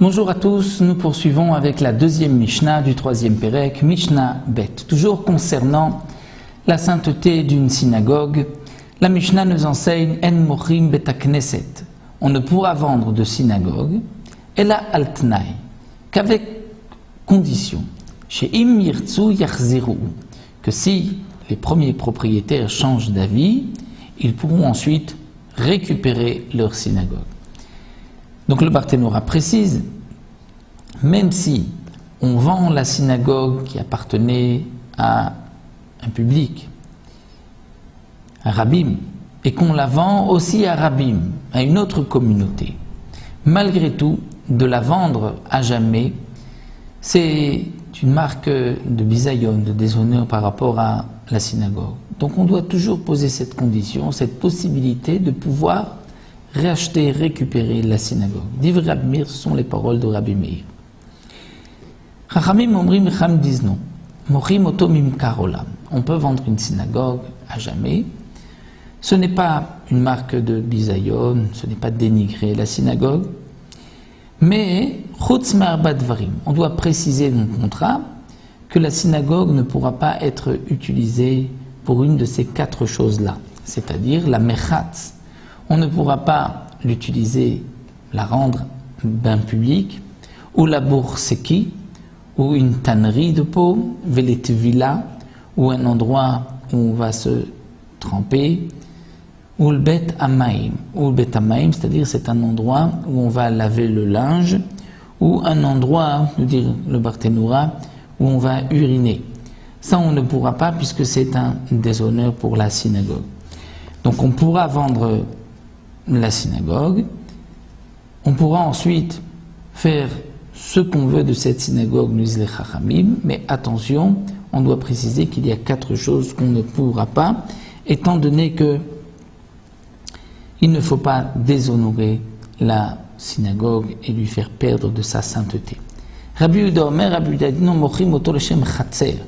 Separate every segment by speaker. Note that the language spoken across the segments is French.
Speaker 1: Bonjour à tous, nous poursuivons avec la deuxième Mishnah du troisième Pérec, Mishnah Bet. Toujours concernant la sainteté d'une synagogue, la Mishnah nous enseigne En mochim betakneset. On ne pourra vendre de synagogue, ela altnai, qu'avec condition, chez im yirtzu yachziru, que si les premiers propriétaires changent d'avis, ils pourront ensuite récupérer leur synagogue. Donc le Barthénora précise, même si on vend la synagogue qui appartenait à un public, à Rabbim, et qu'on la vend aussi à Rabbim, à une autre communauté, malgré tout, de la vendre à jamais, c'est une marque de bisayon, de déshonneur par rapport à la synagogue. Donc on doit toujours poser cette condition, cette possibilité de pouvoir racheter, récupérer la synagogue. Divrei Rabbi Meir, ce sont les paroles de Rabbi Meir. Chachamim omrim cham disent non. Mochim oto mimkar olam. On peut vendre une synagogue à jamais. Ce n'est pas une marque de bisayon, ce n'est pas dénigrer la synagogue. Mais chutz me'arba dvarim. On doit préciser dans le contrat que la synagogue ne pourra pas être utilisée pour une de ces quatre choses-là, c'est-à-dire la mechatz. On ne pourra pas l'utiliser, la rendre bain public, ou la bourseki, ou une tannerie de peau, veletvila, ou un endroit où on va se tremper, ou le bet amaim, c'est-à-dire c'est un endroit où on va laver le linge, ou un endroit, nous dit le Barthénora, où on va uriner. Ça on ne pourra pas puisque c'est un déshonneur pour la synagogue. Donc on pourra vendre la synagogue, on pourra ensuite faire ce qu'on veut de cette synagogue, nous disent les Chachamim, mais attention, on doit préciser qu'il y a quatre choses qu'on ne pourra pas, étant donné que il ne faut pas déshonorer la synagogue et lui faire perdre de sa sainteté. Rabbi Yehuda Omer, Rabbi Yehuda dit non, mochim oto leshem chatzer.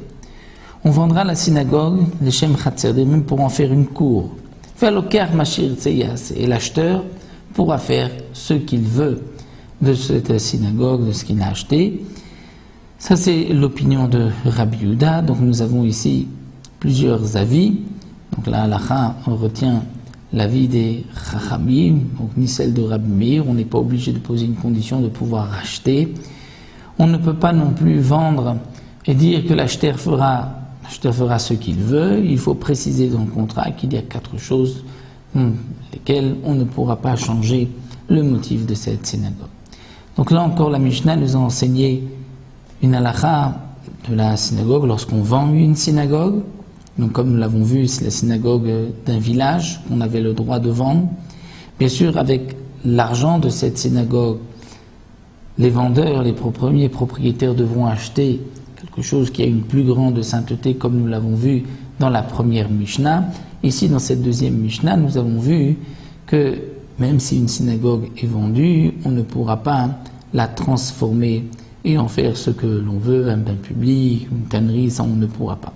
Speaker 1: On vendra la synagogue, leshem chatzer, même pour en faire une cour. Et l'acheteur pourra faire ce qu'il veut de cette synagogue, de ce qu'il a acheté. Ça c'est l'opinion de Rabbi Yehuda. Donc nous avons ici plusieurs avis. Donc là, on retient l'avis des Chachamim, donc ni celle de Rabbi Meir. On n'est pas obligé de poser une condition de pouvoir racheter. On ne peut pas non plus vendre et dire que l'acheteur fera ce qu'il veut. Il faut préciser dans le contrat qu'il y a quatre choses lesquelles on ne pourra pas changer le motif de cette synagogue. Donc là encore, la Mishnah nous a enseigné une halakha de la synagogue lorsqu'on vend une synagogue. Donc comme nous l'avons vu, c'est la synagogue d'un village qu'on avait le droit de vendre. Bien sûr, avec l'argent de cette synagogue, les vendeurs, les premiers propriétaires devront acheter quelque chose qui a une plus grande sainteté, comme nous l'avons vu dans la première Mishnah. Ici, dans cette deuxième Mishnah, nous avons vu que même si une synagogue est vendue, on ne pourra pas la transformer et en faire ce que l'on veut, un bain public, une tannerie, ça on ne pourra pas.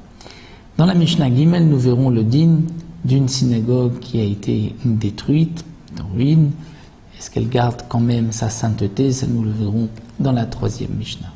Speaker 1: Dans la Mishnah Gimel, nous verrons le din d'une synagogue qui a été détruite, en ruine. Est-ce qu'elle garde quand même sa sainteté? Ça nous le verrons dans la troisième Mishnah.